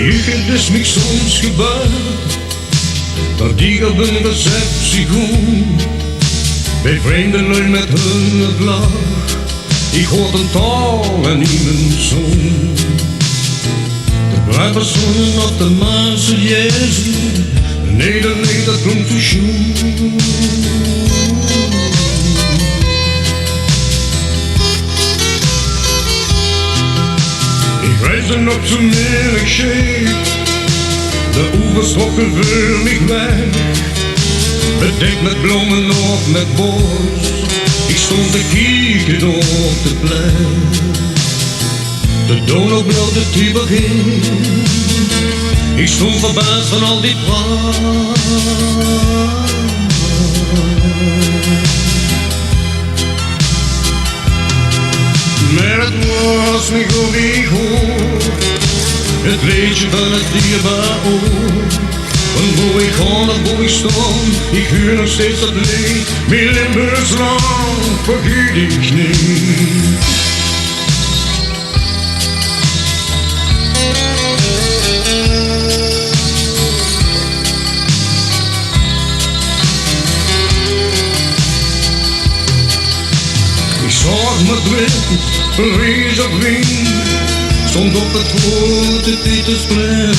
Het is mij soms gebeurd dat ik op een receptie kom bij vreemden lui met hun lach. Ik hoor een taal en niet een zon. De bruidpersonen op de Marseillaise, nee, dat klonk te schoon. Ik reis er nog zo menig scheep, de oevers trokken voor mij weg, bedekt met bloemen of met bos. Ik stond te kijken op de plek, de Donau blauw, de Tibergeen. Ik stond verbaasd van al die praat. Maar het was niet hoe ik hoor, het liedje van het dierbaar oor. Van waar ik ga naar waar ik stond, ik huur nog steeds dat lied. Mijn Limburgs land vergeet ik niet. Ik zag Madrid, Parijs of Wien, stond op het grote Pietersplein.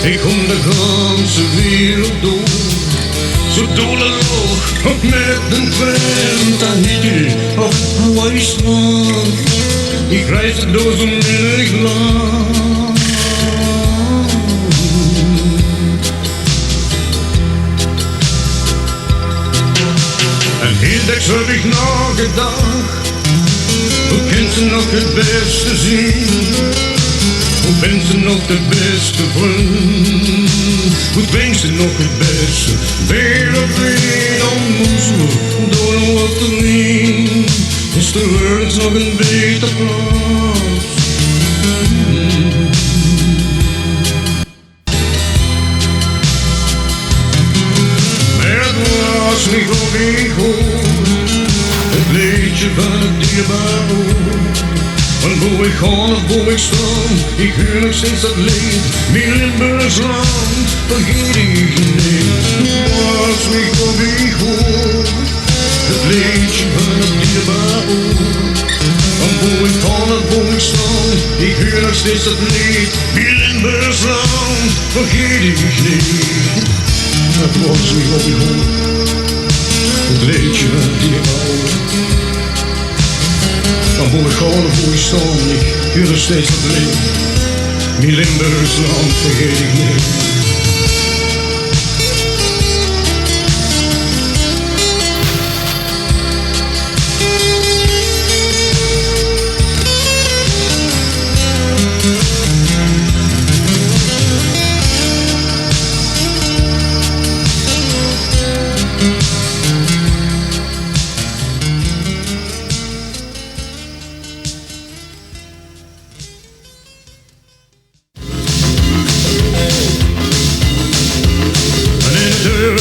Ik kom de ganse wereld door, zo doelloos op met een trein. Tahiti of Hawaii strand, ik reis het door zo'n innig land. En hierdeks heb ik nagedacht, hoe kent ze nog het beste zien? Hoe bent ze nog de beste vriend? Hoe brengt ze nog het beste? Weer op weer ontmoeten, door een lotterie. Is de wereld nog een beter plaats? Maar het was niet wat ik hoor, het liedje van het dierbaar oor. Van waar ik ga of waar ik stond, ik huur nog steeds dat lied. Mijn Limburgs land vergeet ik niet. Het was niet wat ik hoor, het liedje van het dierbaar oor. Van waar ik ga of waar ik stond, ik huur nog steeds dat lied. Mijn Limburgs land vergeet ik niet. Het was niet wat ik hoor, het liedje van het dierbaar oor. Van waar ik ga of waar ik stond, ik huur nog steeds dat lied. Mijn Limburgs land vergeet ik niet.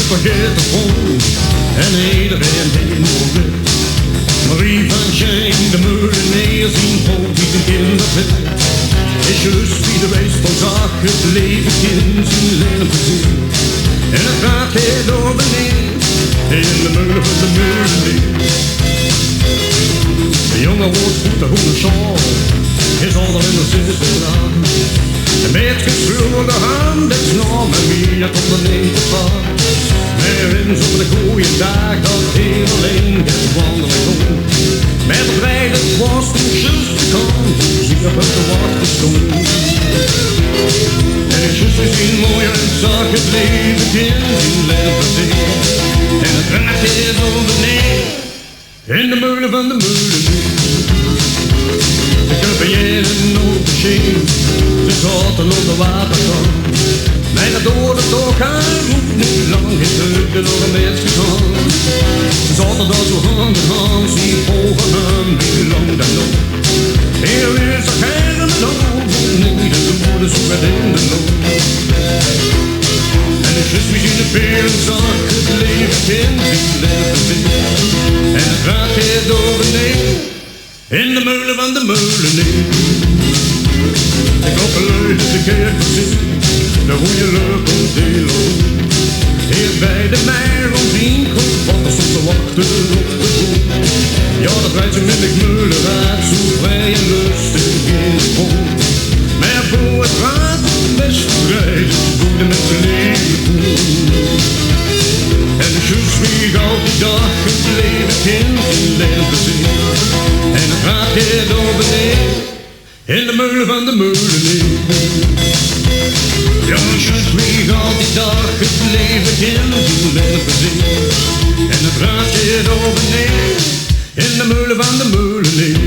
Vergeet de grond en iedereen die nog weet. Marie van Schijn, de meuleneer, zien hoofd die zijn kinderpit. Is juist wie de wijs van zag, het leven kind zijn leven gezien. En het gaat hier door beneden, in de meulen van de meuleneer. De jongen wordt goed, de goede schaal, is al in de zesde graad. En met geschreeuwde hand, ik snor met wie het op de negenpaard. Maar eens op de goeie dag, dat heel alleen het wandelen kon. Met het rijden was toen juist de kant, zie op het water stond. En ik juist gezien mooi en zag het leven kind in leven zien. En het draait is over neer, in de meulen van de meuleneer. Ik heb een jaren op de scheen, ze zaten op de waterkant. Maar dat door de toog aan moet niet lang, is het door een mens gegaan. Ze zaten daar zo hand in hand, zie volgen hem, niet lang dan nog. Hier is er geen nood, nee, de woorden zo met in de nood. En ik wist wie in de peren zag, het leven kind in leven zien. En het gaat hier door beneden, in de meulen van de meuleneer. Ik op een leuze de kerk gezien. hoe je loopt op de loop. Hier bij de Meijelswinkel, want er stond te wachten op de boom. Ja, dat rijdt ze met de meulen uit, zo vrij en lustig in de boom. Maar voor het raad best rijden, goede met zijn leven boom. En de zus vlieg al die dag het leven kind in leven zin. En het gaat hier door beneden, in de meulen van de meuleneer. Ja, de zus vlieg al die dag het leven kind in leven zin. En het gaat hier door beneden, in de meulen van de meuleneer.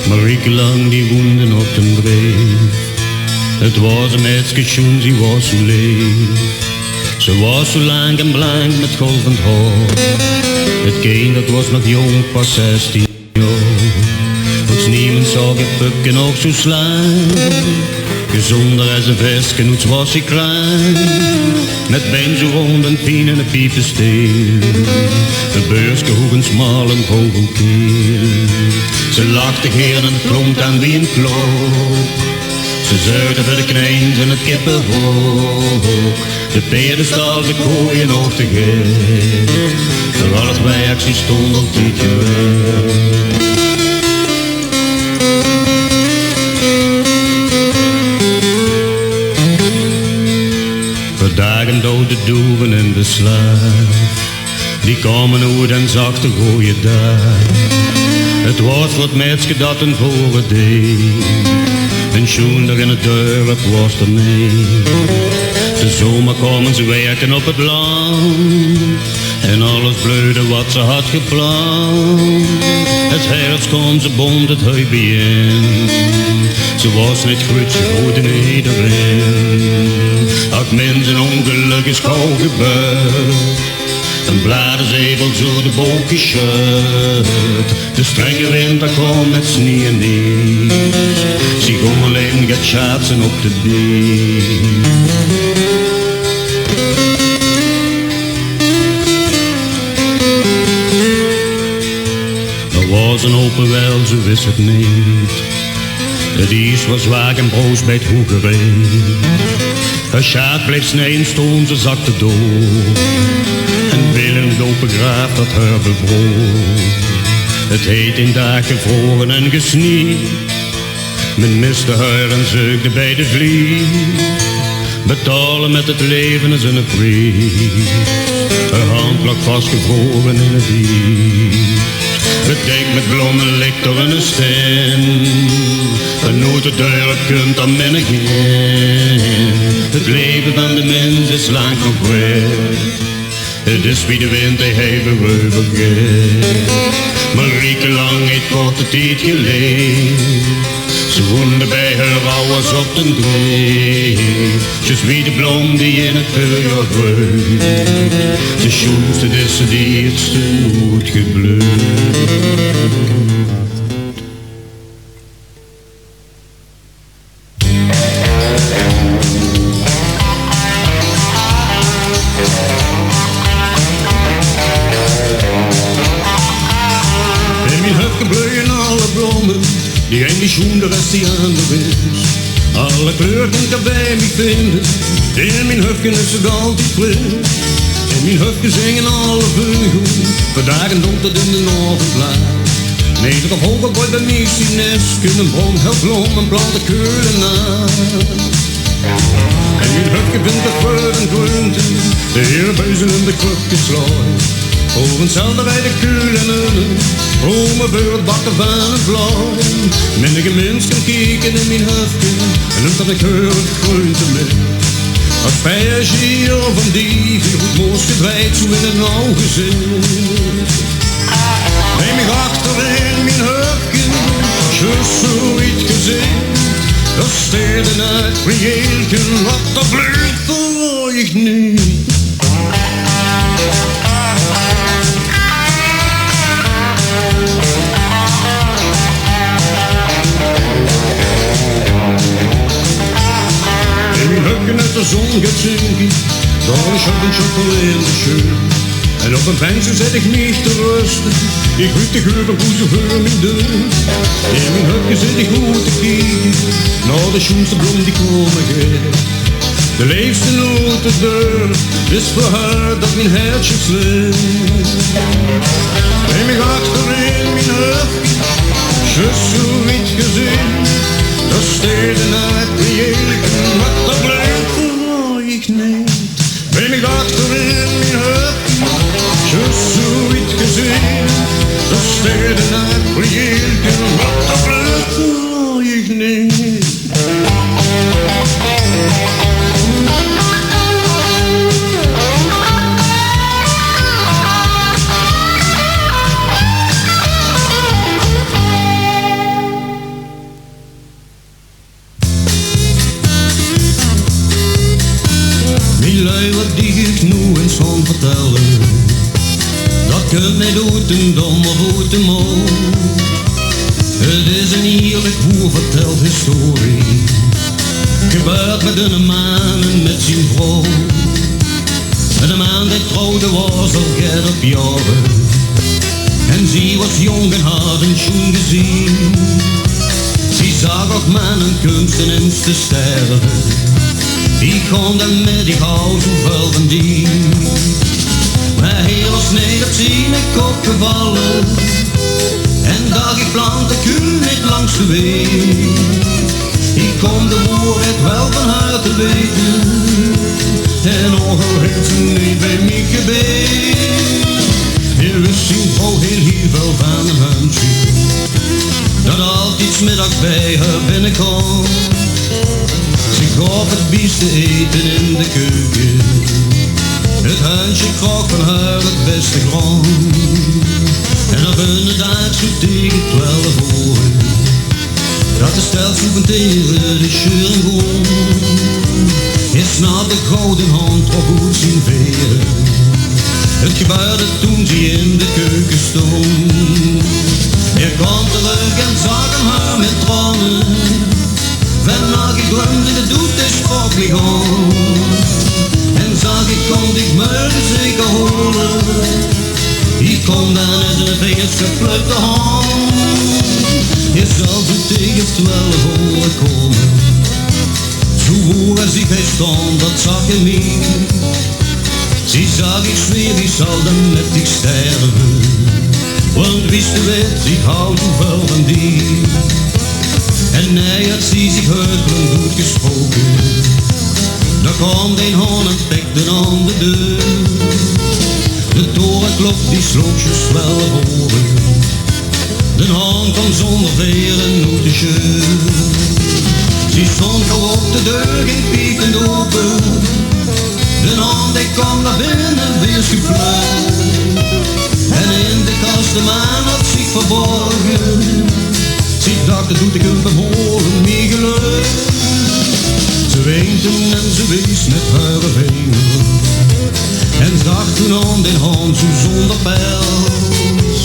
Marieke lang die woonde op den breed. Het was een meisje schoen, ze was zo leeg. Ze was zo lang en blank met golvend haar. Het kind dat was nog jong, pas 16 jaar. Als niemand zag het pupje nog zo slaan. Gezonder als een visgenoets was ze klein. Met been zo rond en pien en een piepen steel. De beursje hoog en smal en vogelkeel. Ze lachte heer en klonk aan wie een klok. Ze zeurde voor de knijns en het kippenhok. De pedestal, de kooien nog te gek. Terwijl het werk ze stond op dit gewerkt. Dagen dode doeven en de slaaf, die komen uit en zag de gooie dag. Het was wat meisje dat een voren deed, een schoender in het dorp was er mee. De zomer kwamen ze werken op het land, en alles bleurde wat ze had gepland. Het herfst kon ze bond het huis bijeen, ze was niet goed, ze hoorde iedereen. Ach, mensen ongeluk is gauw gebeurd, een bladerzevel zo de boom geschud. De strenge winter kwam met sneeuw en ijs, zie gewoon alleen gaat schaatsen op de dijk. Er was een open wel, ze wist het niet. Het ijs was waag en broos bij het hoegeree. Haar schaat bleef snijden, stoom, ze zakte door. En Willem de open graaf dat haar bevroor. Het heet in dagen gevroren en gesnied. Men miste haar en zeugde bij de vlieg. Betalen met het leven is een prijs. Haar hand lag vastgevroren in het ijs. Bedekt met bloemen ligt er een steen. Een nooit de deur kunt dan men ik het leven van de mens is lang nog weg. Het is wie de wind die hij overgeeft. Marieke lang heeft korte tijd geleefd. Ze woonde bij haar ouders op den dreef. Ze is wie de bloem die in het vuur groeit. Ze schoeft, het is het eerste nooit gebleut. Die een die schoen, de rest die aan de is. Alle kleuren kan bij mij vinden. In mijn hufken is het altijd fris. In mijn hufken zingen alle vogels. Vandaag en donker in de ochtendblaad. Neder op hoge boy bij mij zien nest. Kunnen boom, heel bloem en planten keulen aan. En mijn hufken vindt de geur en groente. De hele buizen in de krukje slaaien. Over hetzelfde bij de kuul en unnen. Ome beurt bakken van een vlaai. Minnige mens kan kijken in mijn hufje. En noemt dat ik heur het groente mee. Als persie of een dief, goed moest gedreid zo in een ogen zit. Neem ik achter in mijn hufje, just zoiets gezicht. Dat steerde uit prieelken, wat dat bleef voor ik niet. zon gaat zinken, dan is het een chocolade schön. En op een bankje zet ik mich te rusten, ik weet de geur van hoe ze voor mijn deur. In mijn hutje zit ik goed te kijken, naar de schoonste bloem die komen gaat. De leefste nooit de deur, is voor haar dat mijn hertje slaat. En mij achter in mijn hutje, zus zo wit gezien, dat steden uit de jeken, wat dat blijft verloor ik niet. En mij achter in mijn hutje, zus zo wit gezien, dat steden uit de jeken, wat dat blijft verloor ik niet. Wat die ik nu eens van vertellen, dat kunt niet uit een dom of uit een mol. Het is een eerlijk hoe verteld historie, gebeurt met een man en met zijn vrouw. Met een man die trouwde was al get op jaren, en zij was jong en had een schoen gezien. Zij zag ook mannen kunsten eens te sterven, ik kon dan met die hou zoveel van die. Maar heel was niet op zijn kop gevallen, en dat ik plantte kun niet langs de weg. Ik kon de woord wel van haar te weten, en ook al heeft ze niet bij mij gebeden. Hier wist zijn vrouw heel veel van een handje, dat altijd 's middags bij haar binnenkomt. Ze gaf het beste eten in de keuken, het huisje kroeg van haar het beste grond. En op een dag zo tegen 12 uur, dat de stel souveneren de scheuren gewoon. Is naar de gouden hand op goed zien veren, het gebeurde toen ze in de keuken stond. Er kwam terug en zag hem haar met tranen, vannacht ik glumde de doet de sprak niet aan. En zag ik kon ik me zeker horen, ik kon dan uit de vingers geplukte hand. Je zal zo tegen 12 horen komen, zo hoog als ik hij stond, dat zag je niet. Zie zag ik zweer, wie zal dan met ik sterven, want wist de wet, ik hou zoveel van die. En hij had zich heugelijk goed gesproken, daar kwam een hond en pekte aan de deur. De torenklok die sloeg je wel horen, de hond kwam zonder veren uit de scheur. Ze stond gauw op de deur, ging piepend open, de hond die kwam naar binnen weer gevlucht. En in de kast de maan had zich verborgen, ze dacht dat doet ik hem behoren, mee geluk. Ze weende en ze wees met haar vinger, en zag toen aan den hand zo zonder pels.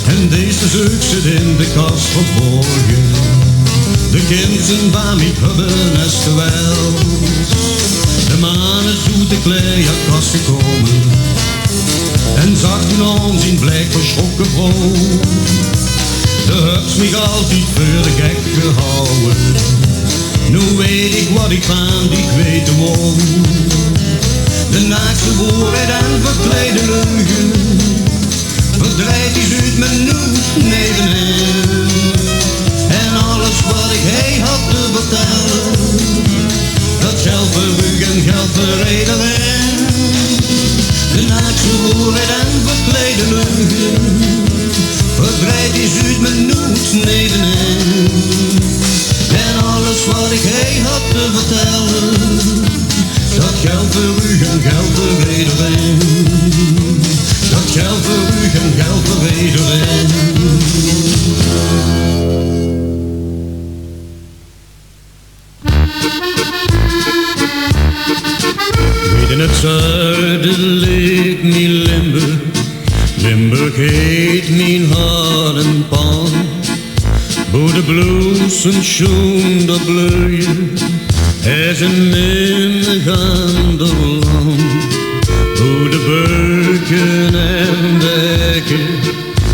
En deze zoek zit in de kast verborgen, de kinderen waar mij hebben is geweld. De maan is uit de kleerkast gekomen, en zag toen aan zijn blijk verschrokken vrouw. De hebt mich altijd voor de gek gehouden, nu weet ik wat ik van die weten wou. De naakte woorden en verkleede leugen, verdrijft is uit mijn nood nevenin. En alles wat ik hij had te vertellen, dat geldt voor u en geldt voor iedereen. De naakte woorden en verkleede leugen, verdrijft is uit mijn nood nevenin. En alles wat ik hij had te vertellen, dat geldt voor u en geldt voor iedereen. Dat geldt voor u en geldt voor iedereen. Weet in het zuiden ligt mijn Limburg, Limburg heet mijn hartenpan. Wo de bloesem schon da blühen, is een minnegaande land, hoe de beuken en de hekken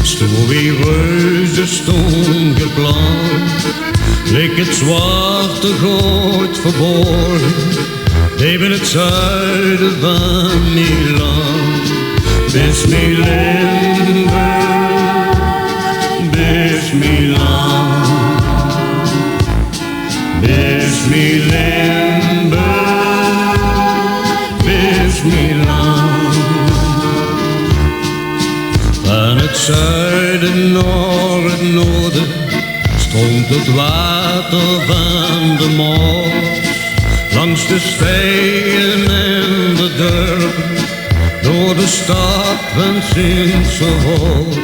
stoer wie reuzen stond geplant. Lik het zwarte goud verborgen, even het zuiden van Nederland. Bis mi Limburg, bis mi land, bis mi Limburg, bis mi land. Van het zuiden naar het noorden stroomt het water van de Maas, langs de stegen en de dorpen, door de stad van Sint-Servoos.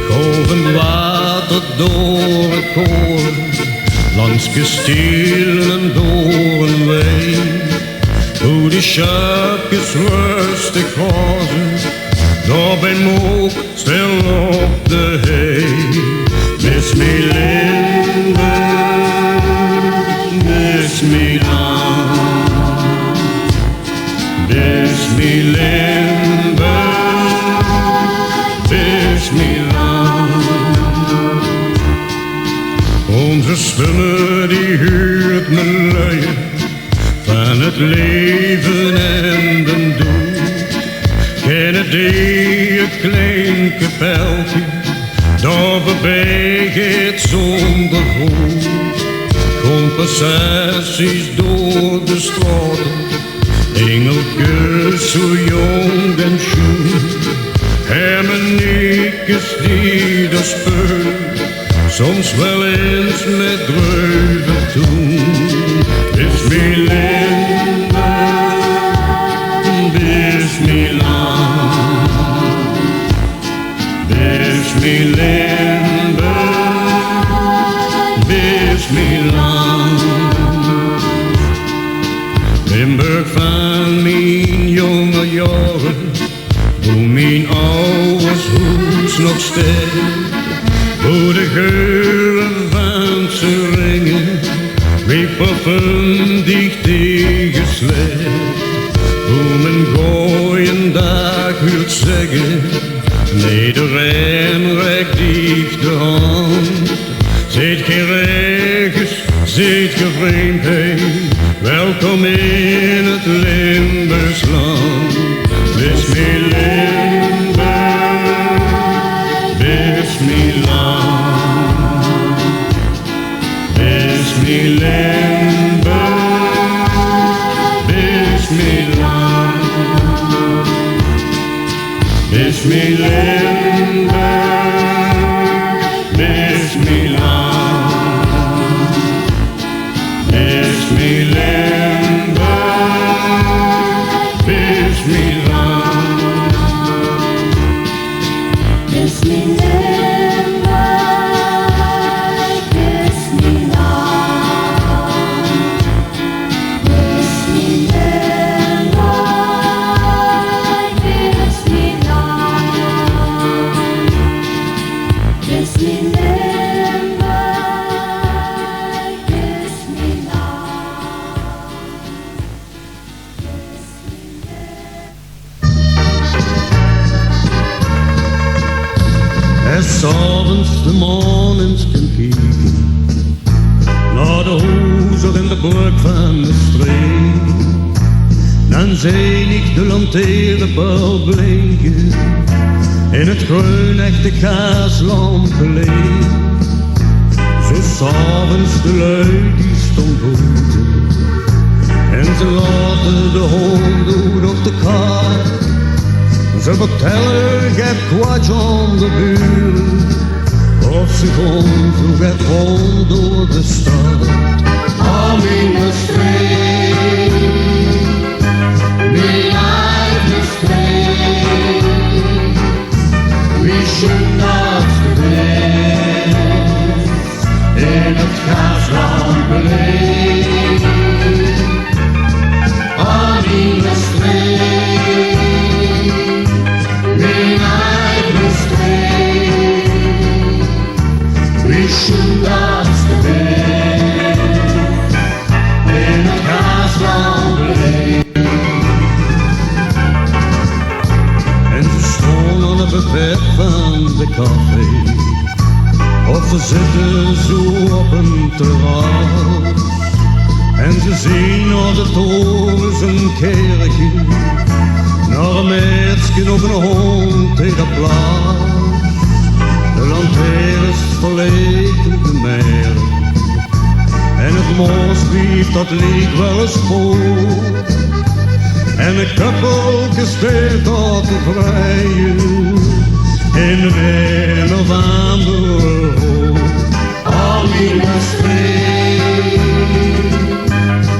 Golvend water door het koren, langs kastelen en door een wei, hoe de schaapjes rustig grazen, daar bij Mook stil op de hei. Mis mi Limburg, mis mi land, bis mi Limburg, bis mi land. Onze stemmen die huurt me luien van het leven en den dood. Kennen die een klein kapeltje, daar voorbij gaat zonder goed. Compensaties door de straten, engeltjes zo jong en schoon. Hermeniekes die daar spelen, soms wel eens met druiven toen. Bis mi Limburg, bis mi land, bis mi Limburg, bis mi land. Limburg van mijn jonge jaren, hoe mijn ouders hoes nog steeds, hoe de geuren van ze ringen, wie parfum dicht tegenslaat, hoe men gooien dag wilt zeggen, iedereen reikt dicht de hand. Ziet geen regens, ziet geen vreemdheid, welkom in het Limburgs land. Bis mi Limburg, bis mi land, bis mi Limburg, bis mi land, bis mi Limburg, bis mi land, bis mi Limburg, bis mi land, bis mi Limburg, bis mi land, bis mi Limburg, bis mi land, bis mi Limburg, bis mi land. Es s'avonds de maan eens kan kijken naar de hoezer en de brug van de streek, dan zie ik de lantaarnpaal blinken in het groen echte kaaslampen leeg. Zo s'avonds de lui die stond buiten en ze laten de hond op de kaart. Ze vertellen, geef kwatsch aan de buren, of ze gewoon zo gaat rond door de stad. Am in de streek, mijn eigen streek, wie schoen dat geweest, in het gaasland beleefd. Am in de streek, wie schon das gewesen. het terras. En ze zien naar de torens een kerkje, naar een meisje op een hond tegen de plaats. De lantaarns verlegen de meer en het mos liep dat liep wel eens voor. En een koppeltje steekt op de vrijen in de een of andere hoek. Al mijn streek,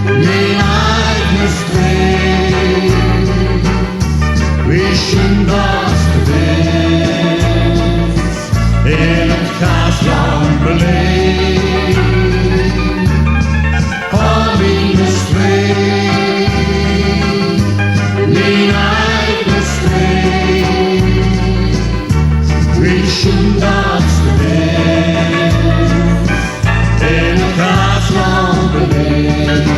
mijn eigen streek, wischen dat de wens in het gasland beleefd. Al mijn streek, mijn eigen streek, wischen dat de wens in het gasland beleefd.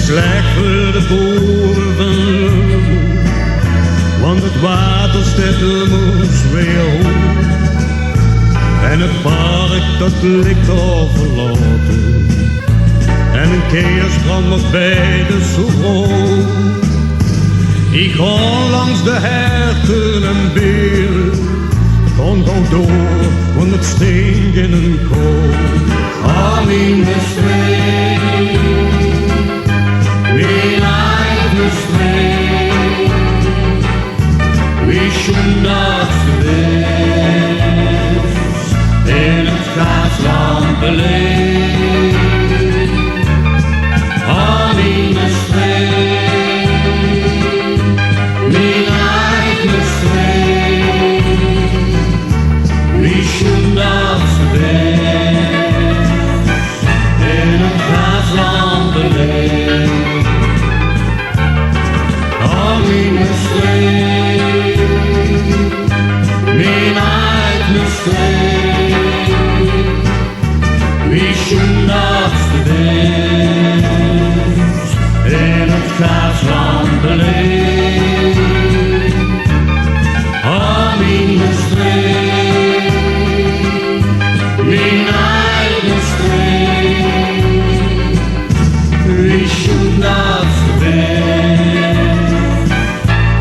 Slecht voor de boeren van Lermoe, want het water staat moest weer hoog. En het park dat ligt al verlaten, en een keersbrand nog bij de zo groot. Ik ga langs de herten en beren, kon go door, want het stinkt in een kool. Al in de streek, mijn eigen streek, wischen dat de wens in het gasland beleefd. Al in de streek, mijn eigen streek, wischen dat de wens in het gasland beleefd. Mijn eigen streek, wischen dat de wens in het gasland beleefd. Al mijn streek, mijn eigen streek, wischen dat de wens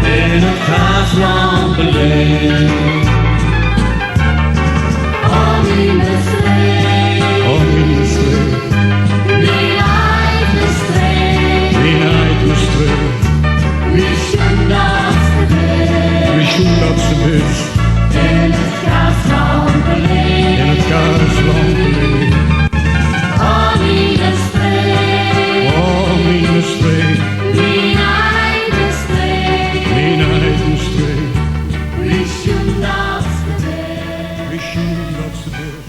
in het gasland beleefd. Al mijn streek, mijn eigen streek, mijn eigen streek, wischen dat de wens in het gasland beleefd. In het gasland beleefd. Al mijn streek, mijn streek, mijn eigen streek, mijn eigen streek, wischen dat de wens, wischen dat de wens.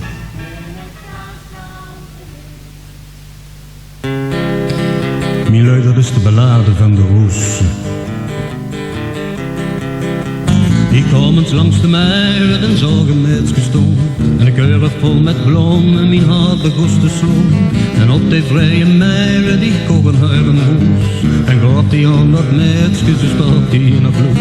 Mijn lui, dat is de ballade van de roes. Ik kom eens langs de meer en zag een meisje staan. En ik keur vol met blom en mijn hart begon te slaan. En op die vrije meer die kogen haar een hoes. En gaat die aan dat meisje, ze staat die in haar bloed.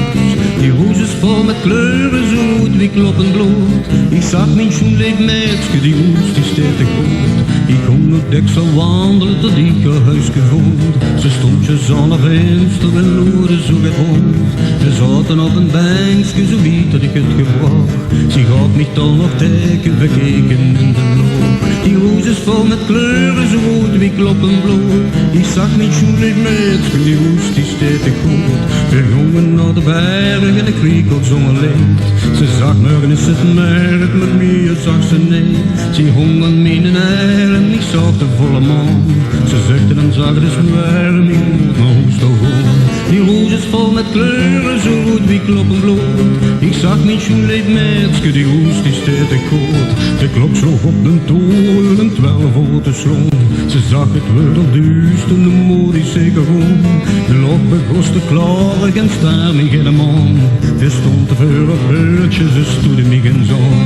Die hoes is vol met kleuren zoet, wie kloppend bloed. Ik zag mijn schoenleeg meisje, die hoes die steed te goed. Ik kon nog dik zo wandelen tot ik haar huisje vond. Ze stond je aan haar venster en loerde zo gewoon. We zaten op een bankje, zo wiet dat ik het gebracht. Ze gaat mij toch nog teken, we keken in de loop. Die roos is vol met kleuren, zo rood wie kloppenbloed. Ik zag niet schoenlijk met die roos, die steed ik goed. We gingen naar de bergen en de kriekelt zonder licht. Ze zag morgen is het merk, met mij zag ze niet. Ze hong aan mijn haar en ik zag de volle maan. Ze zuchtte en zag het is warm, ik moet naar huis toe gaan. Die roos is vol met kleuren, zo rood wie kloppenbloed. Ik zag niet schoenlijk met die roos, die steed ik goed. De klok sloeg op de toren en 12 voor de slong. Ze zag het werd al duist en de moed is zeker rond. De lok begon te klagen en staar mij in de man. Er stond te veel op beurtjes, ze stoelde mij geen zon.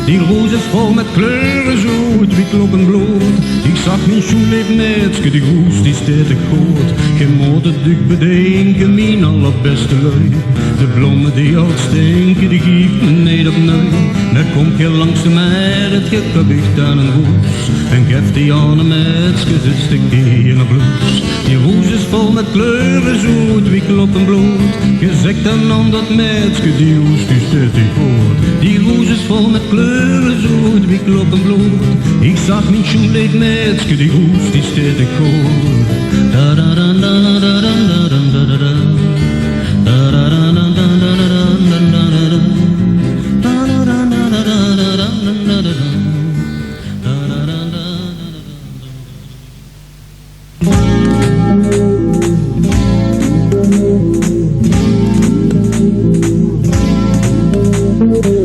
Die roos is vol met kleuren, zo rood wie kloppenbloed. Ik zag mijn schoenlijk met die roos, die steed ik goed. Geen moeder dik bedenken, mijn allerbeste lui. De bloemen die al stinken, die geeft me niet opnieuw. Dan komt je langs de mij, het gewicht aan een roes. En geeft die aan een meisje, ze stikt die in een bloes. Die roes is vol met kleuren, zo rood wie kloppenbloed. Je zegt dan aan dat meisje, die roes die steekt die voort. Die roes is vol met kleuren, zo rood wie kloppenbloed. Ik zag mijn schoenlijk meisje, die roes die steekt die voort. Da da da da da da da da da da.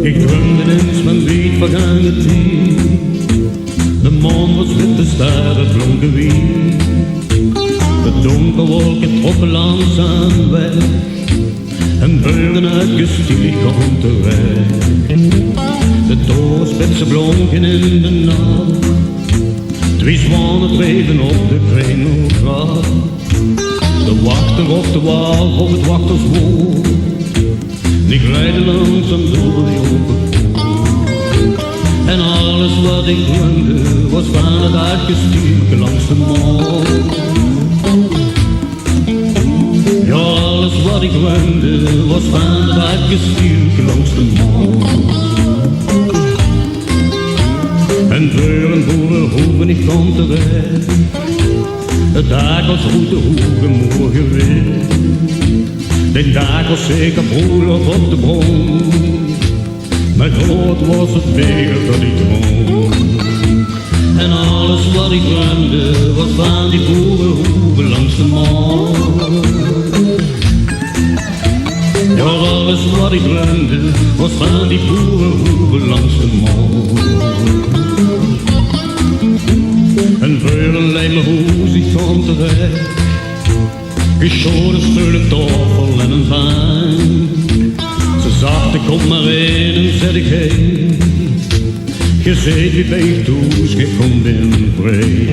Ik droomde eens van wiet vergangen tijd. De maan was wit, de sterren blonken wit. De donkere wolken trokken langzaam weg. En beurden uitgestield komt de weg. De torenspitsen blonken in de nacht. Twee zwanen dreven op de kringelgracht. De wachter op de wal op het wachterswoord. Die glijden langzaam door die open poort. En alles wat ik droomde was van het uitgestield langs de maan. Ja, alles wat ik droomde was van het uitgestield langs de maan. En deuren boeren hoeven niet kwam terecht. Het dag was goed, de hoegen morgen weer. De dag was zeker broerlijk op de bron. Maar groot was het weer dat ik droom. En alles wat ik droomde was van die boerenhoeven langs de maan. Ja, alles wat ik droomde was van die boerenhoeven langs de maan. En veuren leid me hoe zich van terecht. Geschoren stoelen, tafel en een wijn. Ze zag, ik kom maar in en zet ik heen. Je ziet wie bij je toes, je komt in vrede.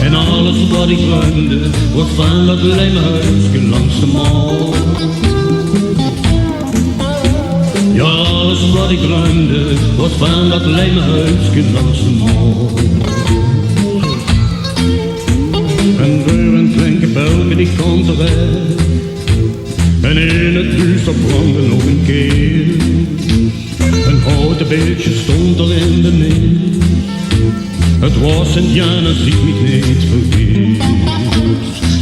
En alles wat ik droomde, was van dat lijme huisje langs de maan. Ja, alles wat ik droomde, was van dat lijme huisje langs de maan. En deuren klinken belken die kant terecht. En in het duister brandde nog een keer. Een houten beeldje stond al in de neer. Het was Sint-Janus, ziet mij niet vergeet.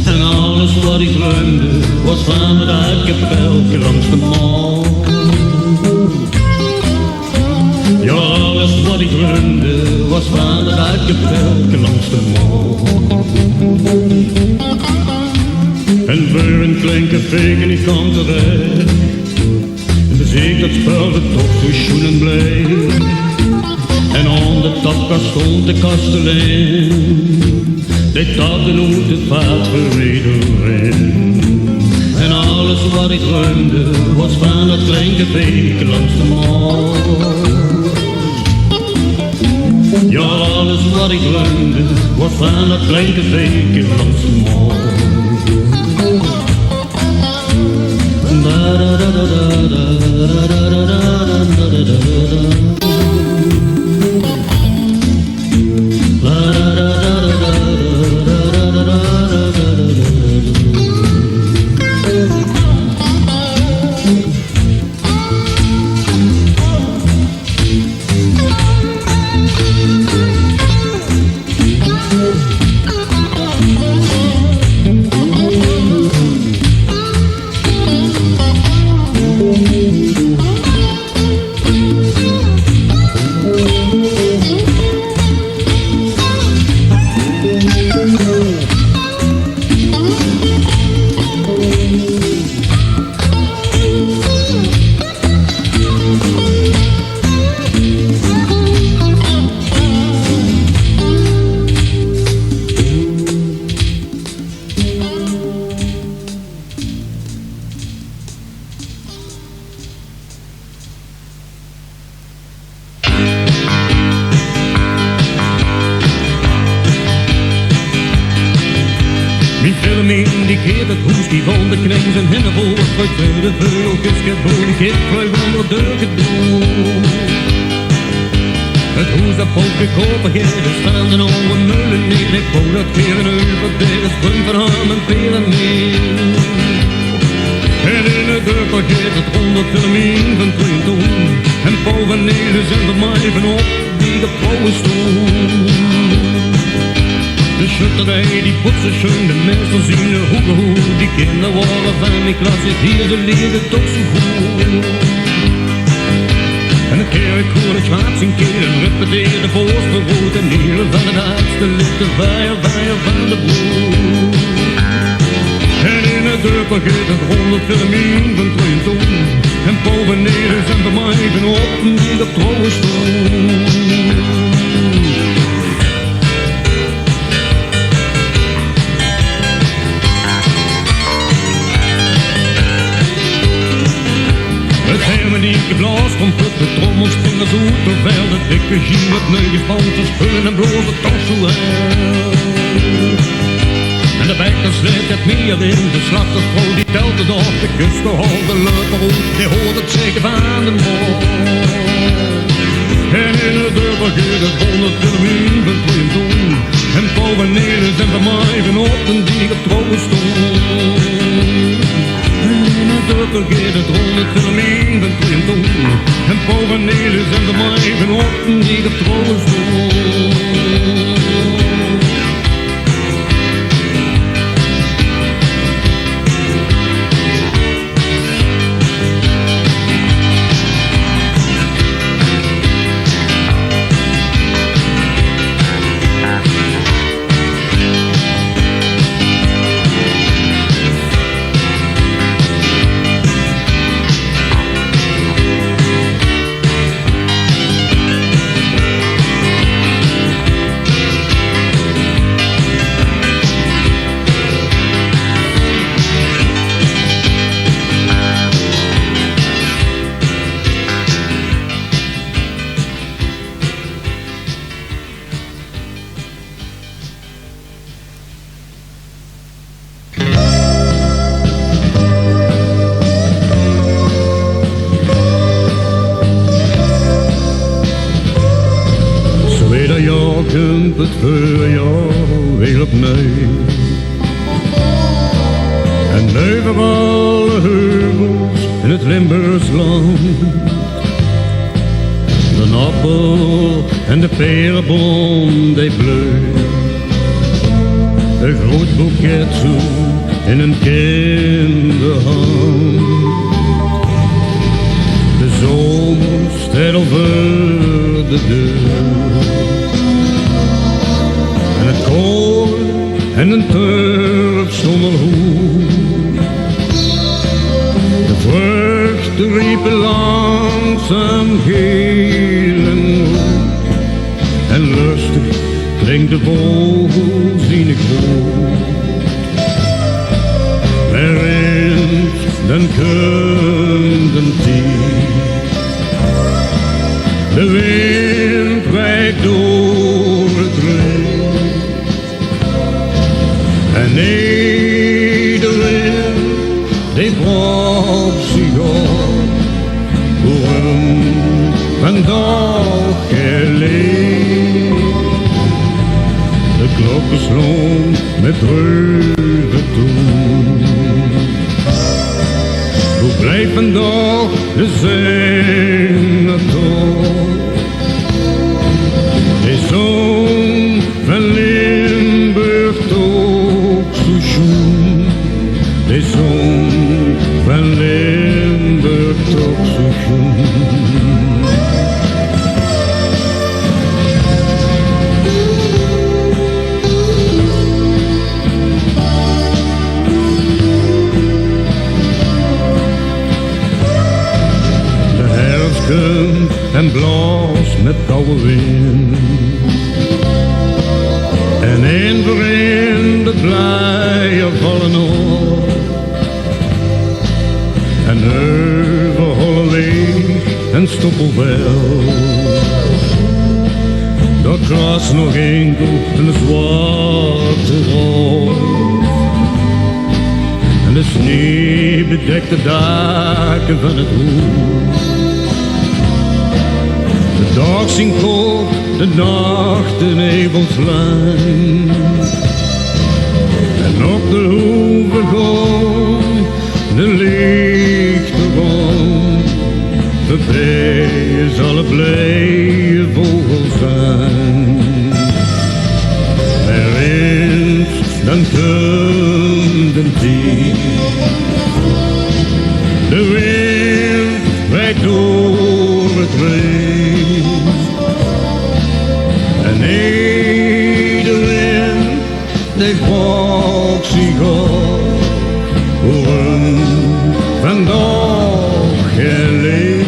En alles wat ik droomde was van het uitgepelke langs de maan. Ja, alles wat ik droomde was van het uitgepelke langs de maan. En veuren klinken vegen die kant terecht. En de zee dat speelde toch zo schoenen bleef. En aan de tapkast stond de kastelein. Dit had een hoed het vaart verreden. En alles wat ik droomde was van het klinken vegen langs de maan. Ja, alles wat ik droomde was van het klinken vegen langs de maan. die keert het hoestie van de knees en in de voorspuit voor de veugeltjes geboren. Ik heb vlug onder de gedoe. Het hoes dat polke kopen geven, staan de oude meulen neer. Ik wou dat keren over deze spring van ham en peren neer. En in het dorpel geeft het 100 filmien van 22. En boven neer zijn de mijven op die de vrouwen stoel. De schutterij die botsen schoon, de meester zien de hoeken. Die kinderen waren van mijn klas, hier ze leerden toch zo goed. En een keer ik hoor het schwaats een keer en repeteer de voorste woord. En hier van het laatste ligt de vijf van de boer. En in het dorpel geeft het 100 filmien van 22. En boven neer zijn de mijven op die de trouwen stoel. Die geblaast komt op de trommels, vingers uit, terwijl de dikke gien met neugesband te spullen en blote tassen uit. En de bijker sleept het meer in, de slachtersvrouw die telt het op, de kuste houdt de leuper uit, die hoort het zeker van de mond. En in de dorpel geeft het 100 filmien van 22. En boven neer zijn de mijven op en die getrouwen stond. In het dorpel geeft het 100 filmien van 22. En boven neer zijn de mijven op en die getrouwen stond. Het voorjaar weer opnieuw. En over alle heuvels in het Limburgs land. De appel en de perenboom die bloeit. Een groot boeket zo in een kinderhand. De zomer staat over de deur. En een turf zonder hoed. De vruchten riepen langzaam geel en rood. En lustig klinkt de vogel zien ik hoor. Waarin dan kunt tijd. De wind wijkt door het recht. En iedereen die vraagt zich af hoe hem vandaag geleefd. De klokken sloegen met reuze toen. Hoe blijft vandaag de zinger toch? De zon van Limburg toch zo schoon. De zon van Limburg toch zo schoon. En blaast met koude wind. En een voor een de blijen vallen op. En overhollen leeg en stoppelwel. Dat gras nog enkel een zwarte roos. De sneeuw bedekt de daken van het hoek. De dag zingt op, de nacht de nevels lang. En op de hoeve gewoon de lichten rond. Voorbij zal het blije vogels zijn. Er is dan komt de tijd. De wind wijdt door het reet. En iedereen die volgt zich op. Horen vandaag geleefd.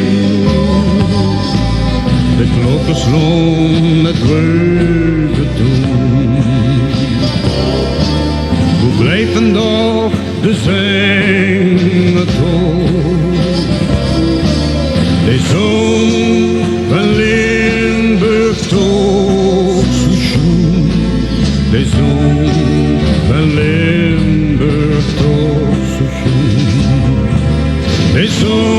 De klokken sloegen met reugen toen. Hoe blijft vandaag de zingen toch? De zon van Limburg toch zo schoon. De zon van Limburg toch zo schoon. De zon